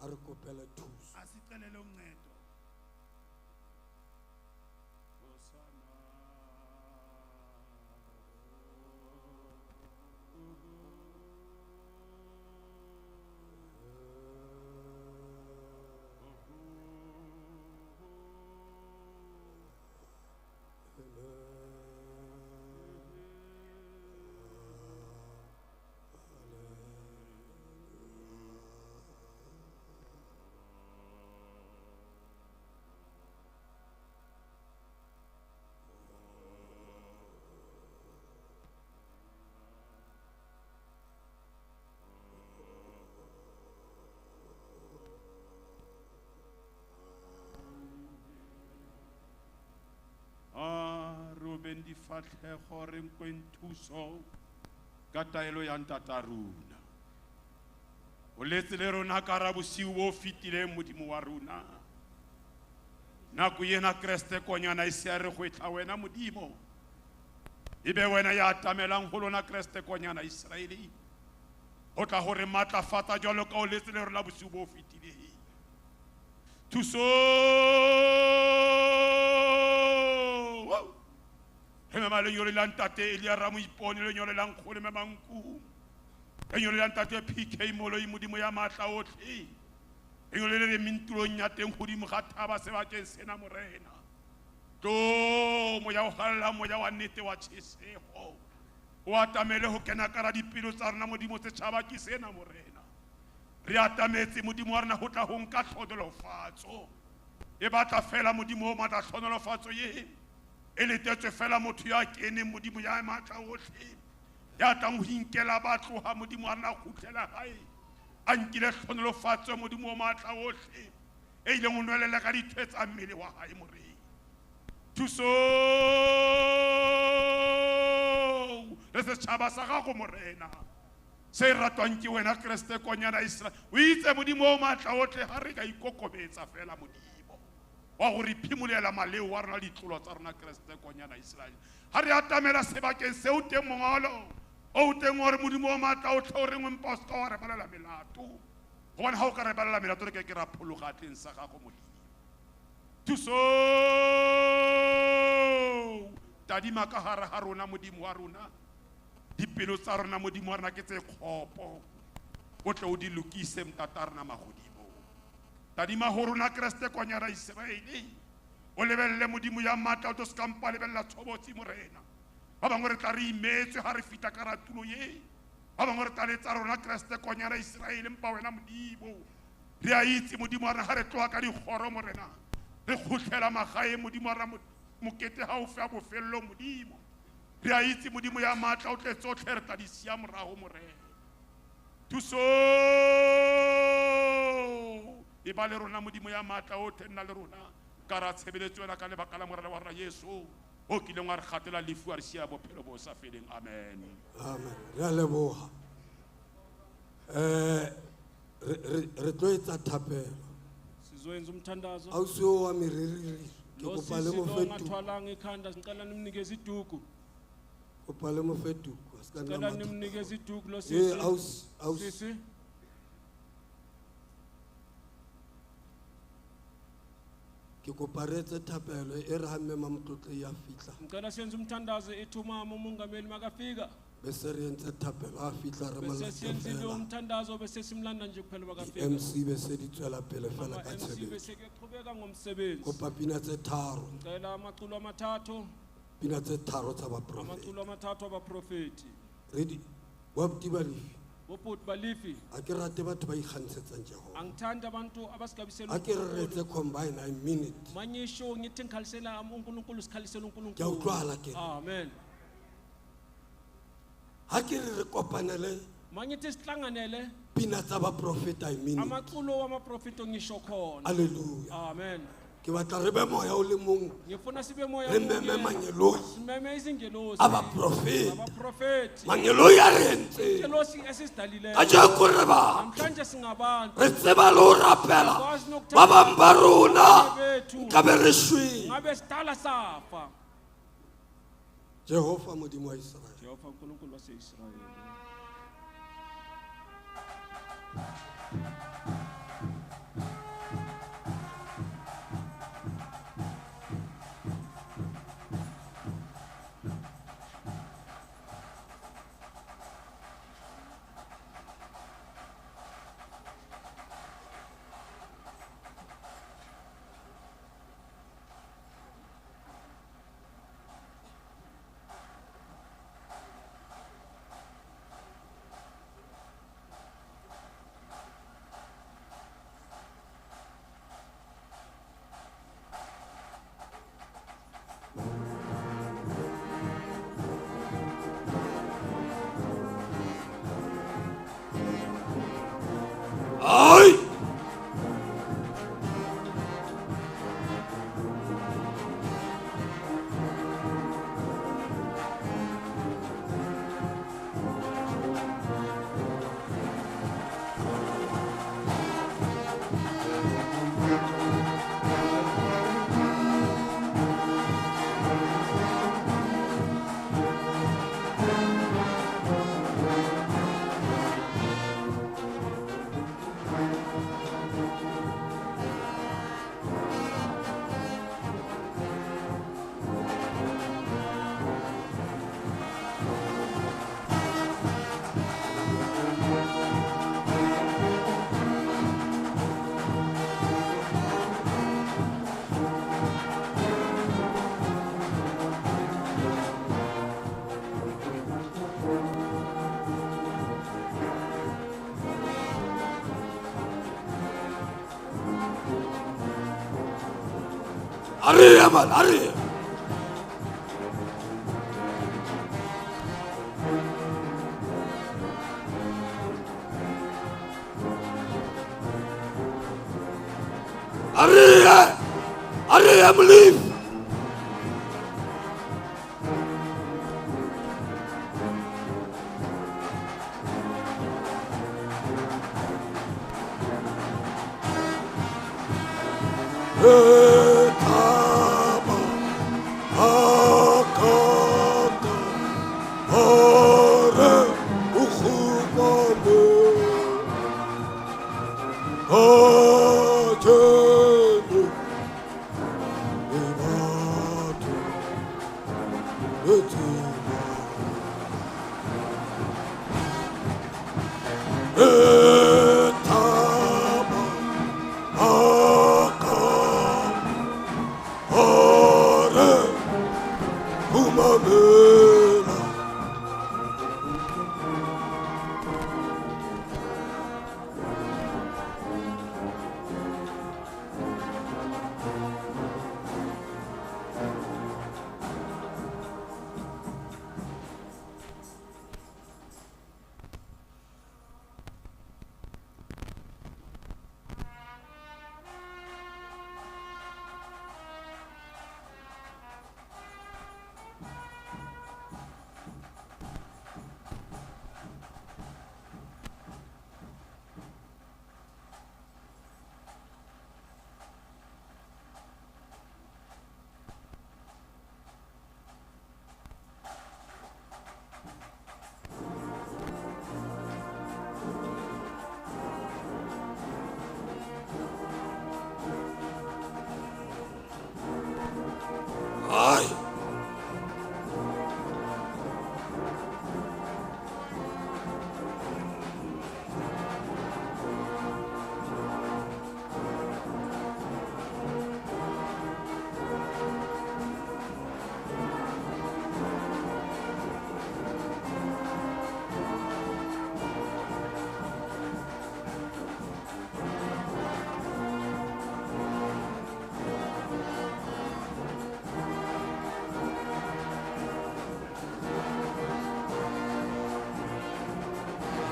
a re kopele thuso. asicelele uncedo. Ruben di fatlhego re nkweng thuso ka taelo ya ntata rona. O letse le rona ka ra bosiu bo fitileng modimo wa rona. Nako ena Kreste konyana ise a re go etla wena modimo. Ebe wena ya atamelang go lona Kreste konyana Israeli. Go tla gore matlafatsa jalo ka o letse le rona bosiu bo fitileng. Thuso Hema le nyole lantate Elia ramu ipone le nyole lang khole memanku. E nyole lantate PK molo imodimo ya matla otlhe. E nyole le mintulo nya teng godimo ga thaba se ba ke sena morena. To moya o galla moya wa nnete wa tshesego. O atamele ho kena kara dipelo tsa rena modimo se tshaba ke sena morena. Re atametse modimo wa rena ho tla ho nka tlhodolofatso. E batla fela modimo o matla tlhodolofatso ye. Ele tetse fela motho ya kene modimo ya matla otlhe ya tang ho inkela batlo ha modimo a na khutlela hae a nkile tlhonolofatso modimo o matla otlhe e ile mo nwelela ka dithetsa mmele wa hae morei thuso re se tshaba sa gago morena se ratwang ke wena Kriste konyana Israel o itse modimo o matla otlhe ha re ka ikokobetsa fela modimo wa go re phimulela maleo wa rena ditlolo tsa rena Kriste konyana Israel ha re atamela sebakeng se o teng mongolo o teng gore modimo o matla o tle o rengwe mpa o ska wa re balela melato gobane ha o ka re balela melato re ke ra phologa tleng sa gago modimo thuso tadima ka hare ha rona modimo wa rona dipelo tsa rona modimo wa rena ke tse kgopo o tle o di lokise mtata rena magodimo tadima ho rona Kriste konyana Israeli o lebelle modimo ya matla o to ska mpa lebella tshobotsi morena ba bangwe re tla re imetswe ha re fita ka ratulo ye ba bangwe re tla letsa rona Kriste konyana Israeli mpa wena modimo re a itse modimo wa rena ha re tloa ka digoro morena re khutlela magae modimo wa rena mokete ha o fa bofello modimo re a itse modimo ya matla o tle tsotlhe re tla di sia morago morena thuso e ba le rona modimo ya matla o thenna le rona ka ra tshebeletso yona ka lebaka la morena wa rena Yesu o kileng wa re gatela lefu a re sia bophelo bo sa feleng amen Amen. Re a leboga. Re tlo etsa thapelo. Sizoyenza umthandazo. Ausi o wa meriri ke Lo kopa le sisi lo mofetu. ngathwalanga ikhanda sicela nimnikeze iduku. Kopa le mofetu. Ska nna Sicela mathata. nimnikeze iduku lo ausi. sisi. Ke kopa re etse thapelo e re ha mme mamtlotlo ya fitla. Ngicela siyenze umthandazo ethumama umongameli makafika. Bese re entse thapelo a fitla re Bese siyenzile malafela. umthandazo bese simlanda nje kuphela makafika. MC bese di tswela pele fela ka MC tshebetso. bese ke qhubeka ngomsebenzi. Kopa pina tse tharo. Ngicela amaculo amathathu, Pina tse tharo tsa baprofeti. amaculo amathathu abaprofeti. Ready? Wa botibalifi. Bobhuti balifi. A ke rate batho ba ikgantshetsang Jehova. Angithanda abantu abasigabisela A ke re etse combine I mean it. manyisho ngithi ngikhalisela uNkulunkulu sikhalisela uNkulunkulu. Ke a utlwala ke. Amen. Ha ke re kopanele Mangithi sihlanganele pina tsa baprofeti I mean it. amaculo wamaprofeti ngisho khona. Hallelujah. Amen. Ke batla re be moya o le mong. Ngifuna sibe moya Re meme manyeloi simeme izingelosi a baprofeti. abaprofeti Manyeloi a re entse. ingelosi esisidalileyo Ka jako re ba. namhlanje singabantu Re tseba le ho rapela. Ba bang ba rona ka be re shwe. ngabe sidala safa. Jehova modimo wa Israel. Jehova uNkulunkulu waseIsrayeli Ariya man, ariya. Ariya, ariya believe. Etama, akaka, ore, ukhumane, ate.